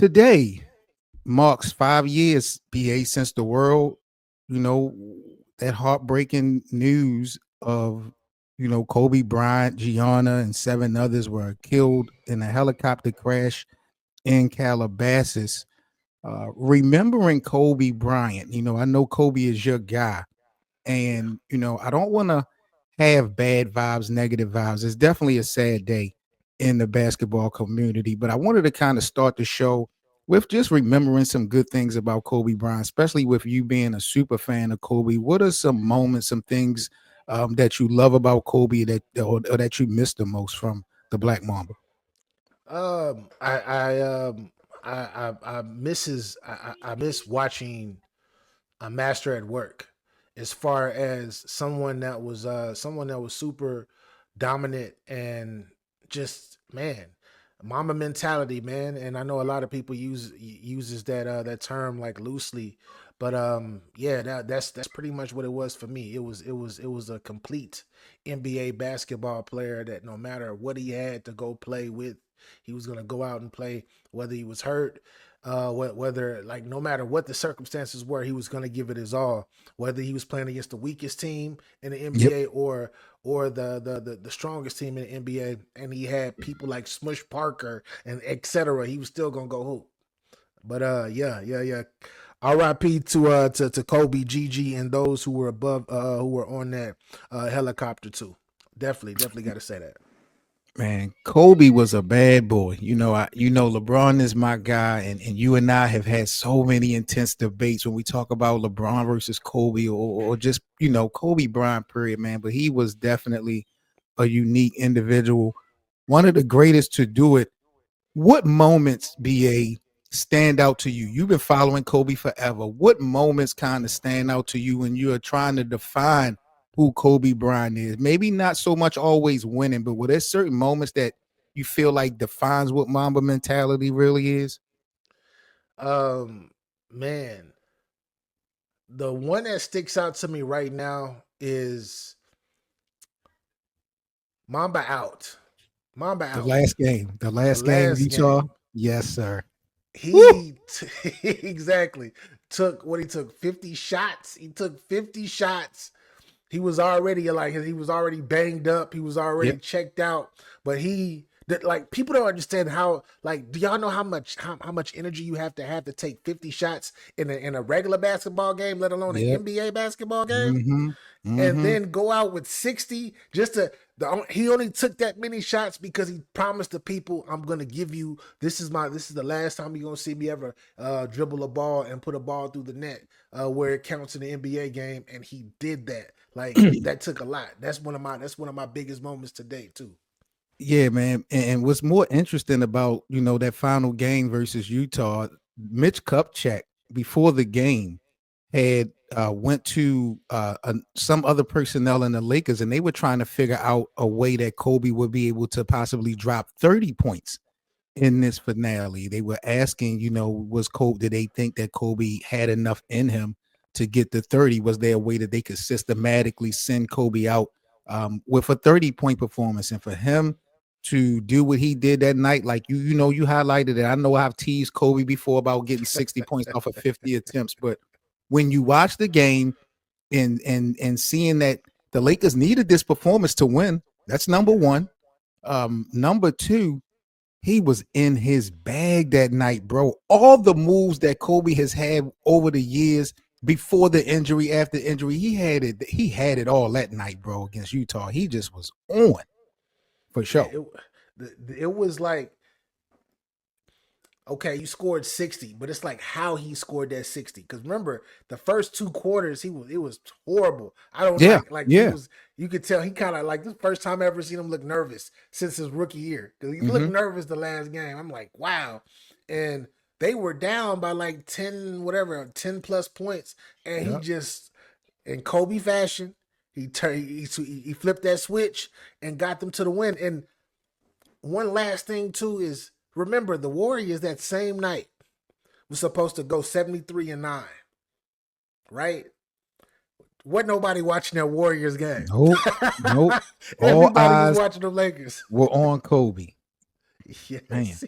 Today marks 5 years, BA, since the world, you know, that heartbreaking news of, Kobe Bryant, Gianna, and seven others were killed in a helicopter crash in Calabasas. Remembering Kobe Bryant, I know Kobe is your guy. Yeah. And, I don't want to have bad vibes, negative vibes. It's definitely a sad day in the basketball community. But I wanted to kind of start the show with just remembering some good things about Kobe Bryant, especially with you being a super fan of Kobe. What are some moments, some things that you love about Kobe or that you miss the most from the Black Mamba? I misses I miss watching a master at work, as far as someone that was super dominant and just man, mama mentality, man. And I know a lot of people uses that term like loosely, but yeah, that's pretty much what it was for me. It was a complete NBA basketball player that no matter what he had to go play with, he was gonna go out and play, whether he was hurt, whether like no matter what the circumstances were, he was going to give it his all. Whether he was playing against the weakest team in the Yep. NBA or the strongest team in the NBA, and he had people like Smush Parker and etc. He was still going to go hoop. But yeah. R.I.P. to Kobe, Gigi, and those who were above, who were on that helicopter too. Definitely got to say that. Man, Kobe was a bad boy. LeBron is my guy, and you and I have had so many intense debates when we talk about LeBron versus Kobe or just, Kobe Bryant, period, man. But he was definitely a unique individual, one of the greatest to do it. What moments, BA, stand out to you? You've been following Kobe forever. What moments kind of stand out to you when you are trying to define who Kobe Bryant is? Maybe not so much always winning, but were there certain moments that you feel like defines what Mamba mentality really is? Um, man, the one that sticks out to me right now is Mamba out. Mamba The out. last game, the The last game, last Utah. game, Yes, sir. Woo! exactly took what he took 50 shots. He took 50 shots. He was already banged up. He was already Yep. checked out. But he that like people don't understand how like do y'all know how much energy you have to take 50 shots in a regular basketball game, let alone an Yep. NBA basketball game? Mm-hmm. And Mm-hmm. then go out with 60 just to he only took that many shots because he promised the people, I'm gonna give you, this is the last time you're gonna see me ever dribble a ball and put a ball through the net, where it counts in the NBA game. And he did that. Like that took a lot. That's one of my biggest moments to date too. Yeah, man. And what's more interesting about, that final game versus Utah, Mitch Kupchak before the game had went to some other personnel in the Lakers, and they were trying to figure out a way that Kobe would be able to possibly drop 30 points in this finale. They were asking, was Kobe, did they think that Kobe had enough in him to get the 30? Was there a way that they could systematically send Kobe out with a 30-point performance? And for him to do what he did that night, like you highlighted it. I know I've teased Kobe before about getting 60 points off of 50 attempts, but when you watch the game and seeing that the Lakers needed this performance to win, that's number Yeah. one. Number two, he was in his bag that night, bro. All the moves that Kobe has had over the years, before the injury, after injury, he had it. He had it all that night, bro, against Utah. He just was on for Yeah, sure. it was like, okay, you scored 60, but it's like how he scored that 60. Because remember, the first two quarters, it was horrible. I don't Yeah, like he yeah. was. You could tell he kind of like the first time I ever seen him look nervous since his rookie year. Because he looked Mm-hmm. nervous the last game. I'm like, wow. And they were down by like 10, whatever, 10 plus points, and he Yeah. just in Kobe fashion, he flipped that switch and got them to the win. And one last thing too is remember the Warriors that same night was supposed to go 73-9, right? Wasn't nobody watching that Warriors game. Nope. Nope. All Everybody was eyes watching the Lakers. were on Kobe. Man. Yes.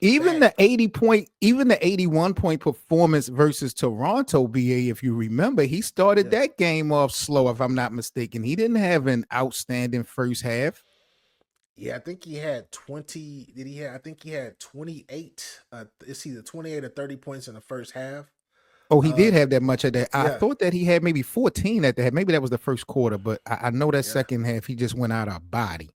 Even Bad. the 81 point performance versus Toronto, BA, if you remember, he started Yeah. that game off slow, if I'm not mistaken. He didn't have an outstanding first half. Yeah, I think he had 20. Did he have? I think he had 28. It's either 28 or 30 points in the first half. Oh, he Uh, did have that much at that. I yeah, thought that he had maybe 14 at that. Maybe that was the first quarter, but I know that yeah, second half he just went out of body.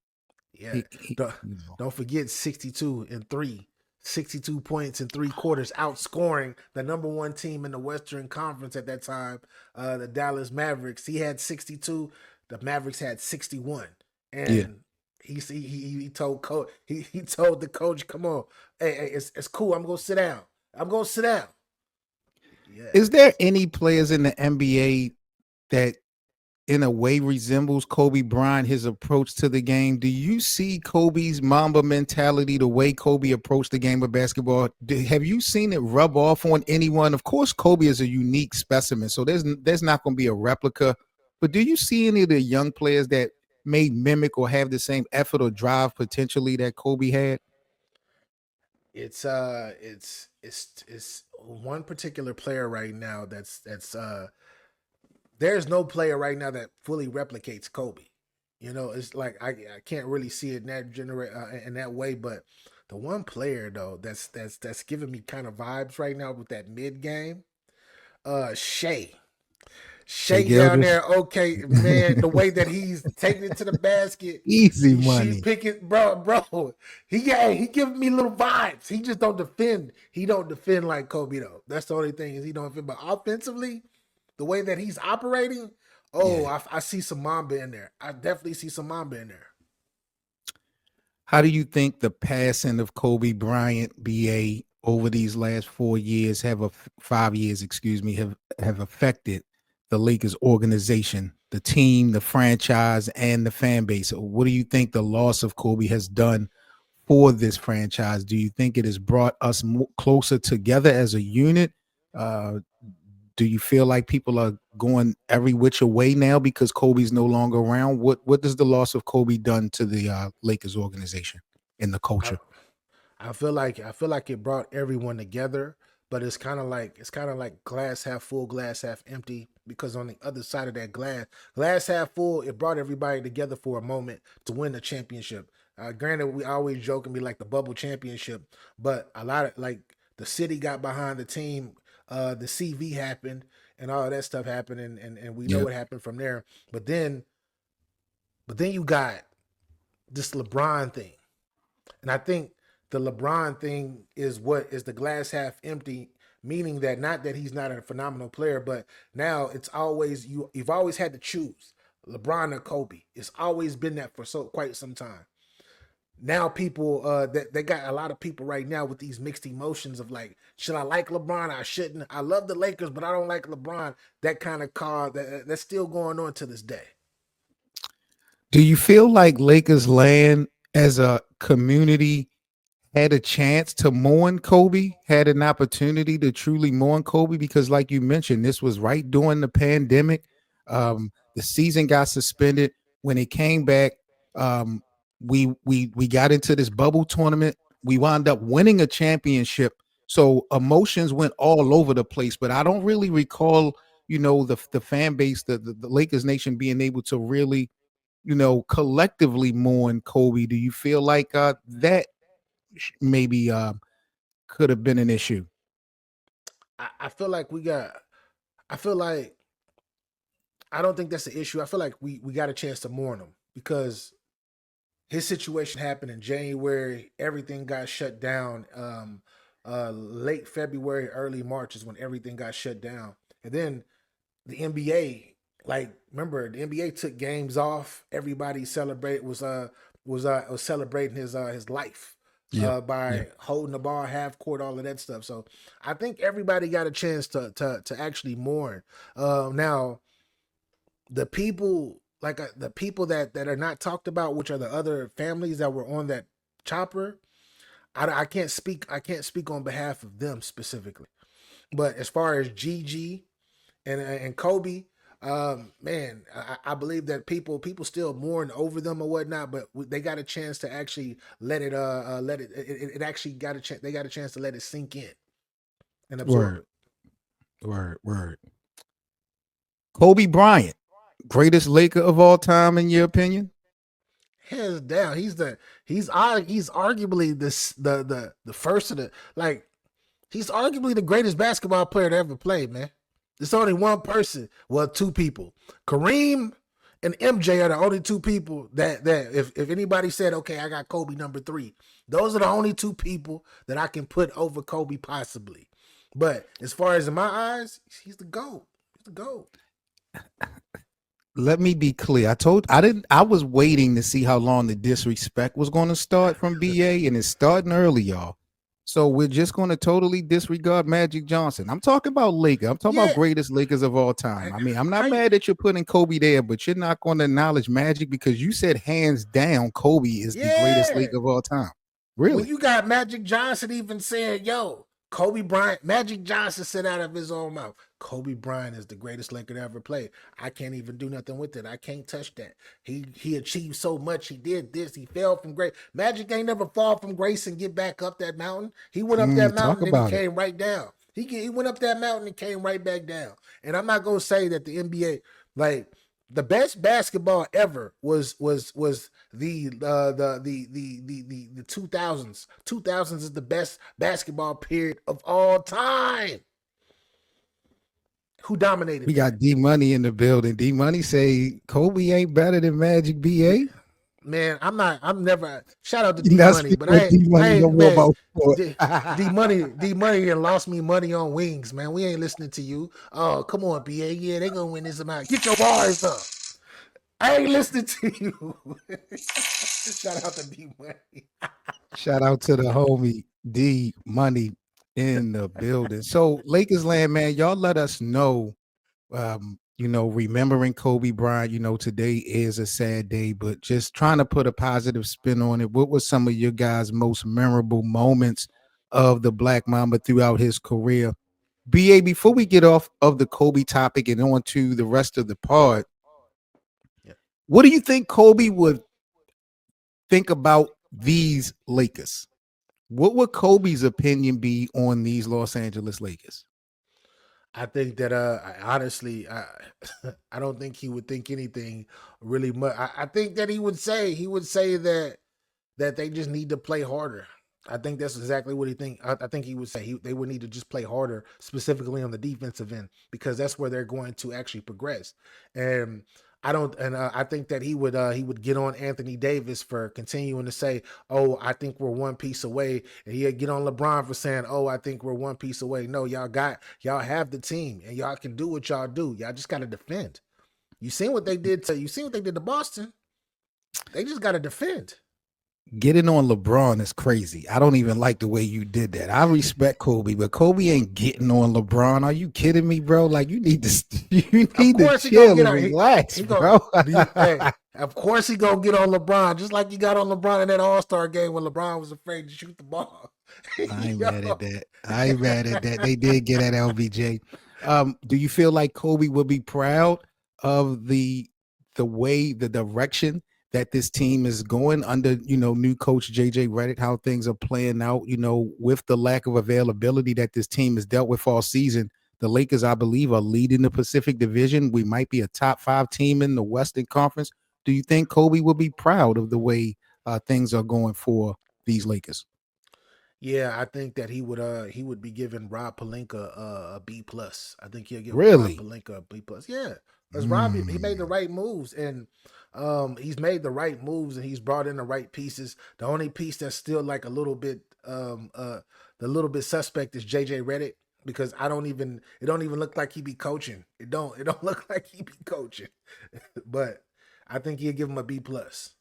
yeah. He Don't, you know. don't forget 62 and three. 62 points in 3 quarters, outscoring the number one team in the Western Conference at that time, the Dallas Mavericks. He had 62. The Mavericks had 61. Yeah. And he told he told the coach, "Come on, hey, it's cool. I'm gonna sit down. I'm gonna sit down." Yeah. Is there any players in the NBA that in a way resembles Kobe Bryant, his approach to the game? Do you see Kobe's Mamba mentality, the way Kobe approached the game of basketball? Have you seen it rub off on anyone? Of course, Kobe is a unique specimen, so there's not going to be a replica. But do you see any of the young players that may mimic or have the same effort or drive potentially that Kobe had? It's one particular player right now that's there's no player right now that fully replicates Kobe. You know, it's like I can't really see it in that in that way, but the one player though that's giving me kind of vibes right now with that mid game, Shea. Shea Shea down Gilders, there, okay, man. The way that he's taking it to the basket, easy she money. pick it, bro. He giving me little vibes. He just don't defend. He don't defend like Kobe though. That's the only thing is he don't defend. But offensively, the way that he's operating, oh, Yeah. I see some Mamba in there. I definitely see some Mamba in there. How do you think the passing of Kobe Bryant, BA, over these last 4 years 5 years, excuse me, have affected the Lakers organization, the team, the franchise, and the fan base? What do you think the loss of Kobe has done for this franchise? Do you think it has brought us closer together as a unit? Uh, do you feel like people are going every which way now because Kobe's no longer around? What does the loss of Kobe done to the Lakers organization and the I, culture? I feel like it brought everyone together, but it's kind of like glass half full, glass half empty. Because on the other side of that glass half full, it brought everybody together for a moment to win the championship. Granted, we always joke and be like the bubble championship, but a lot of like the city got behind the team. The CV happened and all of that stuff happened, and we know Yep. what happened from there. But then, but then you got this LeBron thing. And I think the LeBron thing is what is the glass half empty, meaning that not that he's not a phenomenal player, but now it's always you've always had to choose LeBron or Kobe. It's always been that for so quite some time. Now people that they got a lot of people right now with these mixed emotions of like, should I like LeBron? I shouldn't. I love the Lakers, but I don't like LeBron. That kind of car that's still going on to this day. Do you feel like Lakers land as a community had a chance to mourn Kobe, had an opportunity to truly mourn Kobe? Because, like you mentioned, this was right during the pandemic. The season got suspended. When it came back, um, we got into this bubble tournament. We wound up winning a championship. So emotions went all over the place. But I don't really recall, the fan base, the Lakers nation being able to really, collectively mourn Kobe. Do you feel like that maybe could have been an issue? I feel like we got. I feel like I don't think that's the issue. I feel like we got a chance to mourn him because his situation happened in January. Everything got shut down. Late February, early March is when everything got shut down. And then the NBA, like remember the NBA took games off. Everybody was celebrating his life Yep. Yep. by holding the ball half court, all of that stuff. So I think everybody got a chance to actually mourn. Now the people the people that are not talked about, which are the other families that were on that chopper. I can't speak on behalf of them specifically, but as far as Gigi and Kobe, Man, I believe that people still mourn over them or whatnot, but they got a chance to actually let it actually got a chance. They got a chance to let it sink in and absorb Word, it. word. Kobe Bryant, greatest Laker of all time, in your opinion? Hands down, he's arguably the first of the like he's arguably the greatest basketball player to ever play, man. There's only one person, well, two people. Kareem and MJ are the only two people that if anybody said, okay, I got Kobe number three, those are the only two people that I can put over Kobe possibly. But as far as in my eyes, he's the GOAT. He's the GOAT. Let me be clear. I was waiting to see how long the disrespect was going to start from BA, and it's starting early, y'all. So we're just going to totally disregard Magic Johnson. I'm talking about Laker. I'm talking about Yeah. greatest Lakers of all time. I mean, I'm How not you, mad that you're putting Kobe there, but you're not going to acknowledge Magic because you said hands down Kobe is the greatest yeah. Laker of all time. When Really? you got Magic Johnson even saying, yo, Kobe Bryant, Magic Johnson said out of his own mouth, Kobe Bryant is the greatest Laker to ever play. I can't even do nothing with it. I can't touch that. He achieved so much. He did this. He fell from grace. Magic ain't never fall from grace and get back up that mountain. He went up that Talk mountain and he about it. came right down. He went up that mountain and came right back down. And I'm not gonna say that the NBA like the best basketball ever was the 2000s. 2000s is the best basketball period of all time. Who We dominated that? got D Money in the building. D Money say Kobe ain't better than Magic BA. Man, I'm not. I'm never. Shout out to You're D not Money, but speaking with D I Money no ain't more man. about sport. D Money and lost me money on wings, man. We ain't listening to you. Oh, come on, BA. Yeah, they gonna win this amount. Get your bars up. I ain't listening to you. Shout out to D Money. Shout out to the homie D Money in the building. So Lakers land, man, y'all let us know. Remembering Kobe Bryant, today is a sad day, but just trying to put a positive spin on it. What was some of your guys' most memorable moments of the Black Mamba throughout his career? BA, before we get off of the Kobe topic and on to the rest of the pod, Yeah. what do you think Kobe would think about these Lakers? What would Kobe's opinion be on these Los Angeles Lakers? I think that honestly I don't think he would think anything really much. I think that he would say that they just need to play harder. I think that's exactly what he think. I think he would say they would need to just play harder, specifically on the defensive end, because that's where they're going to actually progress. And I don't, and I think that he would get on Anthony Davis for continuing to say, "Oh, I think we're one piece away," and he'd get on LeBron for saying, "Oh, I think we're one piece away." No, y'all have the team, and y'all can do what y'all do. Y'all just got to defend. You seen what they did to Boston. They just got to defend. Getting on LeBron is crazy. I don't even like the way you did that. I respect Kobe, but Kobe ain't getting on LeBron. Are you kidding me, bro? Like you Of need to course he gonna chill get and on. relax, He gonna bro. hey. Of course he gonna get on LeBron, just like he got on LeBron in that All Star game when LeBron was afraid to shoot the ball. I ain't Yo. mad at that. I ain't mad at that. They did get at LBJ. Do you feel like Kobe would be proud of the direction that this team is going under, new coach JJ Redick, how things are playing out, with the lack of availability that this team has dealt with all season? The Lakers, I believe, are leading the Pacific Division. We might be a top 5 team in the Western Conference. Do you think Kobe will be proud of the way things are going for these Lakers? Yeah, I think that he would be giving Rob Palinka a B plus. I think he'll give Rob Really? Palinka a B plus. Yeah, because Rob he made the Mm. right moves and he's made the right moves and he's brought in the right pieces. The only piece that's still like a little bit the little bit suspect is JJ Redick because I don't even it don't even look like he be coaching. It don't look like he be coaching. But I think he'll give him a B plus.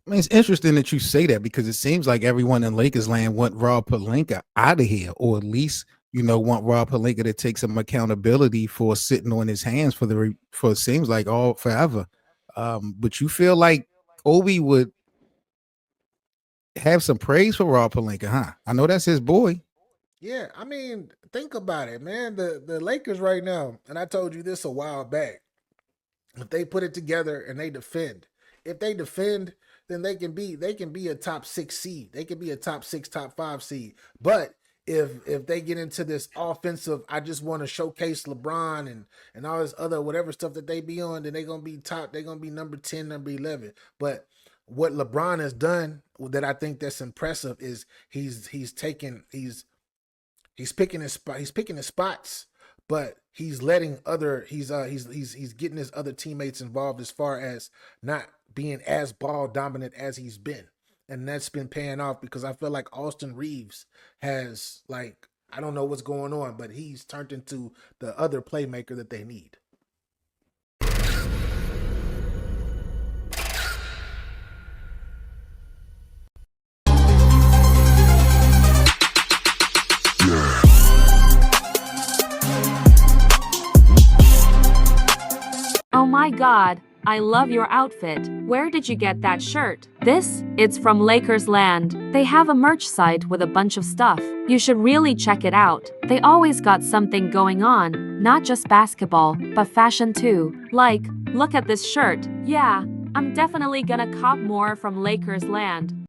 I mean, it's interesting that you say that because it seems like everyone in Lakers land want Rob Pelinka out of here, or at least want Rob Pelinka to take some accountability for sitting on his hands for it seems like all forever. But you feel like Kobe would have some praise for Rob Pelinka, huh? I know that's his boy. Yeah, I mean, think about it, man. The Lakers right now, and I told you this a while back. If they put it together and they defend, if they defend, then they can be a top 6 seed. They can be a top 6, top 5 seed. But if they get into this offensive, I just want to showcase LeBron and all this other whatever stuff that they be on, then they're gonna be top. They're gonna be number 10, number 11. But what LeBron has done that I think that's impressive is he's taken he's picking his spot. He's picking his spots, but he's letting other. He's getting his other teammates involved as far as not being as ball dominant as he's been, and that's been paying off because I feel like Austin Reeves has like I don't know what's going on, but he's turned into the other playmaker that they need. Oh my god, I love your outfit. Where did you get that shirt? It's from Lakers Land. They have a merch site with a bunch of stuff. You should really check it out. They always got something going on, not just basketball, but fashion too. Like, look at this shirt. Yeah, I'm definitely gonna cop more from Lakers Land.